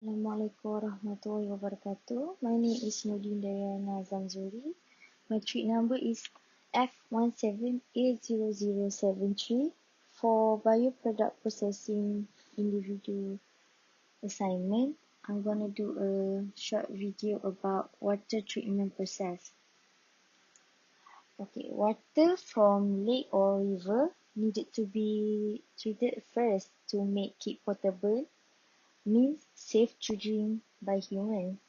Assalamualaikum warahmatullahi wabarakatuh. My name is Nudin Dayana Zamzuri. My treat number is F17A0073 for bioproduct processing individual assignment. I'm gonna do a short video about water treatment process. Okay, water from lake or river needed to be treated first to make it potable, means safe to drink by humans.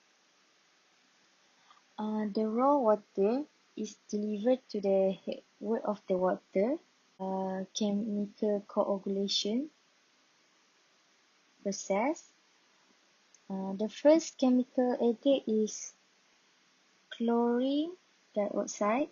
The raw water is delivered to the headward of the water, chemical coagulation process. The first chemical added is chlorine dioxide.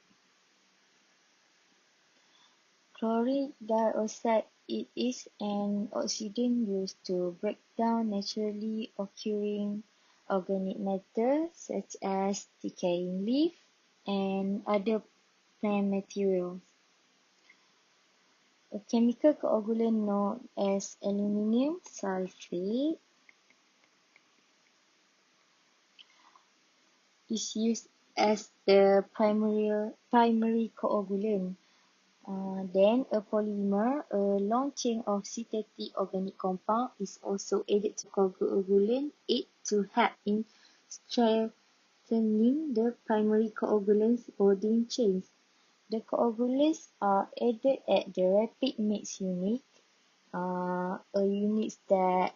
Chlorine dioxide it is an oxidant used to break down naturally occurring organic matter such as decaying leaf and other plant materials. A chemical coagulant known as aluminium sulfate is used as the primary coagulant. Then a polymer, a long chain of synthetic organic compound, is also added to coagulant aid to help in strengthening the primary coagulant's bonding chains. The coagulants are added at the rapid mix unit, a unit that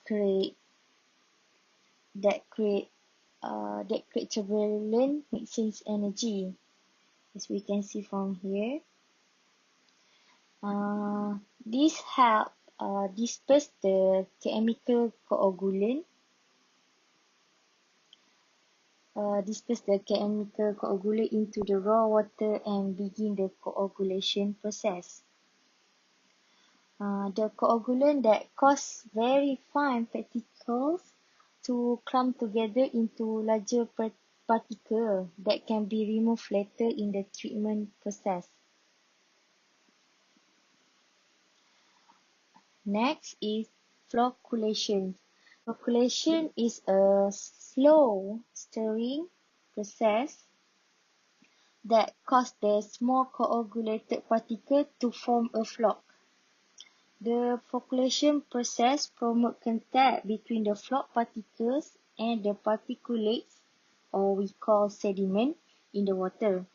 create turbulent mixing energy, as we can see from here. This help disperse the chemical coagulant into the raw water and begin the coagulation process. The coagulant that cause very fine particles to clump together into larger particles that can be removed later in the treatment process. Next is flocculation. Flocculation is a slow stirring process that causes the small coagulated particle to form a floc. The flocculation process promotes contact between the floc particles and the particulates, or we call sediment, in the water.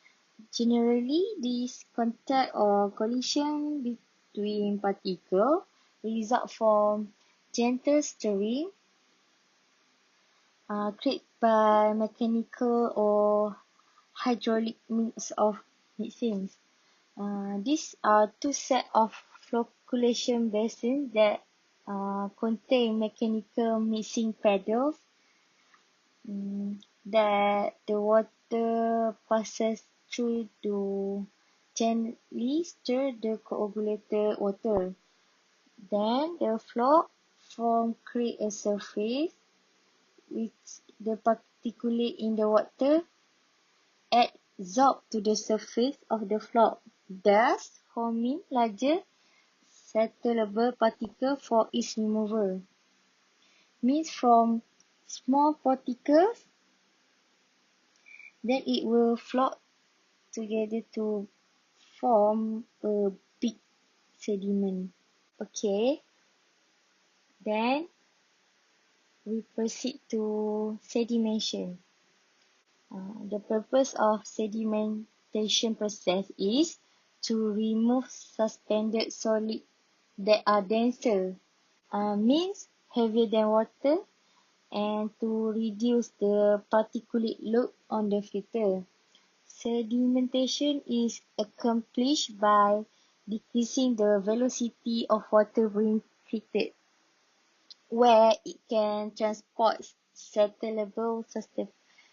Generally, this contact or collision between particles result from gentle stirring created by mechanical or hydraulic means of mixing. These are two sets of flocculation basins that contain mechanical mixing paddles that the water passes through to gently stir the coagulated water. Then the floc form create a surface which the particulate in the water adsorb to the surface of the floc, thus forming larger settleable particle for its removal. Means from small particles, then it will float together to form a big sediment. Okay, then we proceed to sedimentation. The purpose of sedimentation process is to remove suspended solid that are denser, means heavier than water, and to reduce the particulate load on the filter. Sedimentation is accomplished by decreasing the velocity of water being treated, where it can transport settleable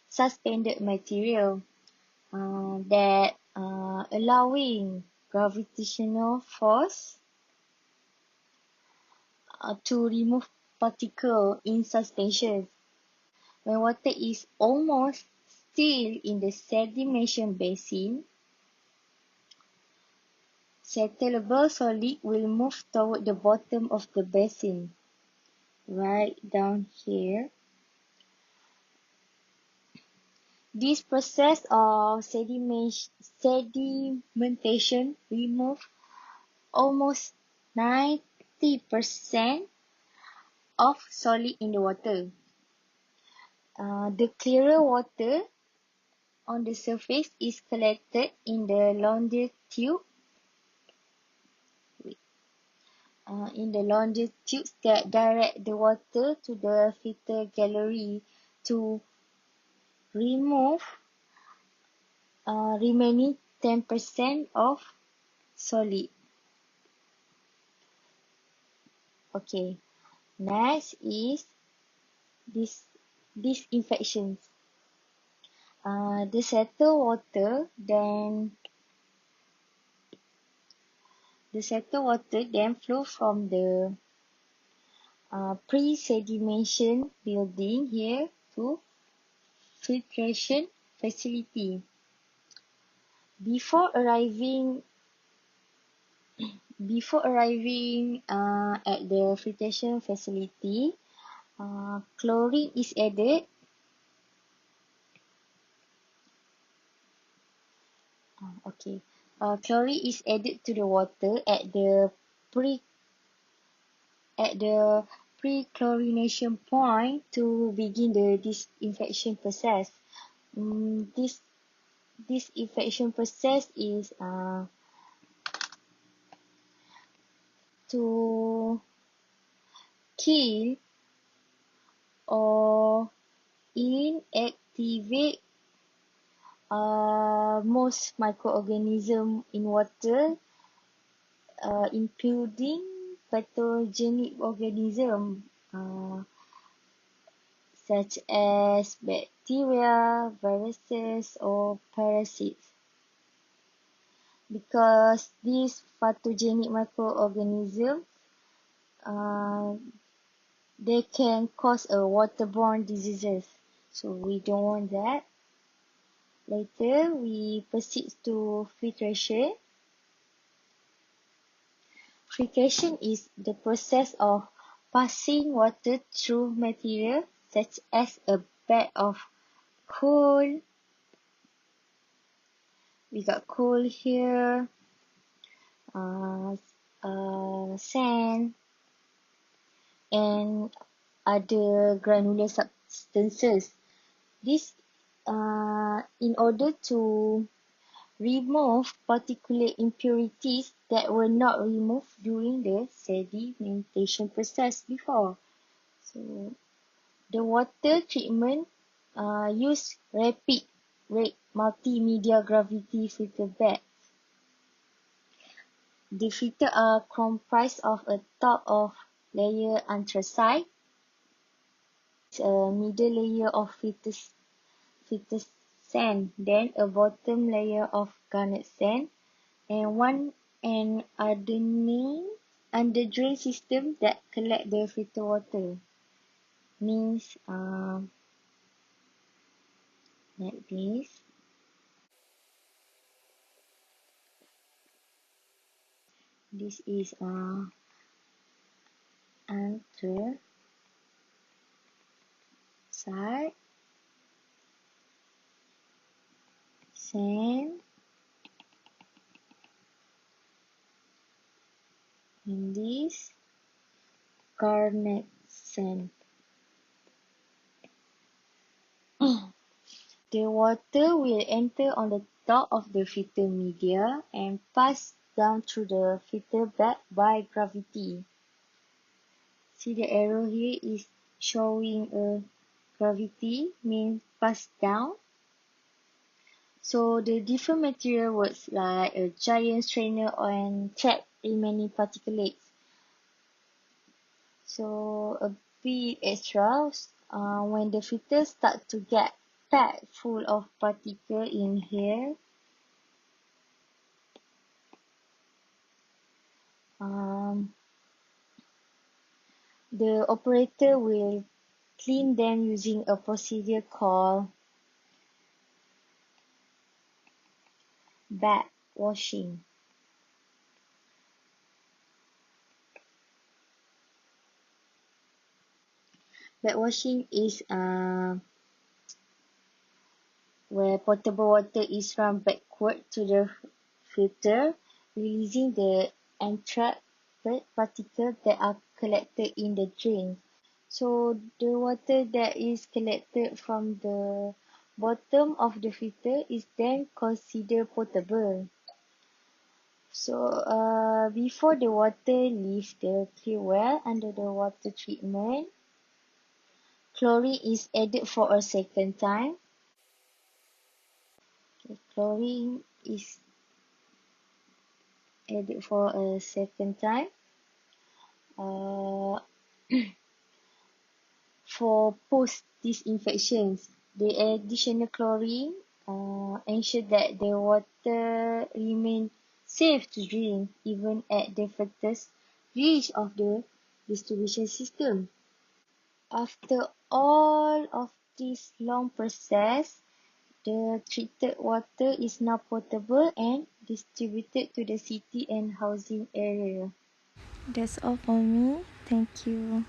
suspended material that allowing gravitational force to remove particle in suspension. When water is almost still in the sedimentation basin, settleable solid will move toward the bottom of the basin, right down here. This process of sedimentation remove almost 90% of solid in the water. The clearer water on the surface is collected in the laundry tubes that direct the water to the filter gallery to remove remaining 10% of solid. Okay, next is disinfections. The settled water then flow from the pre-sedimentation building here to filtration facility. Before arriving at the filtration facility, chlorine is added. Chlorine is added to the water at the pre-chlorination point to begin the disinfection process. This disinfection process is to kill or inactivate most microorganisms in water, including pathogenic organisms such as bacteria, viruses, or parasites. Because these pathogenic microorganisms they can cause a waterborne diseases, so we don't want that. Later, we proceed to filtration. Filtration is the process of passing water through material such as a bed of coal. We got coal here, sand, and other granular substances. This in order to remove particulate impurities that were not removed during the sedimentation process before. So the water treatment use rapid rate multimedia gravity filter beds. The filter are comprised of a top of layer anthracite, a middle layer of filter sand, then a bottom layer of garnet sand, and an underdrain system that collect the filter water. Means like this. This is anthracite, sand, and this garnet sand. The water will enter on the top of the filter media and pass down through the filter bed by gravity. See the arrow here is showing a gravity, means pass down. So the different material works like a giant strainer and trap remaining particulates. So a bit extra, when the filter start to get packed full of particle in here, the operator will clean them using a procedure called backwashing. Backwashing is where potable water is run backward to the filter, releasing the entrapped particles that are collected in the drain. So the water that is collected from the bottom of the filter is then considered potable. So before the water leaves the clear well under the water treatment, chlorine is added for a second time. Okay, chlorine is added for a second time. Uh, for post disinfections, the additional chlorine ensure that the water remain safe to drink even at the furthest reach of the distribution system. After all of this long process, the treated water is now potable and distributed to the city and housing area. That's all for me. Thank you.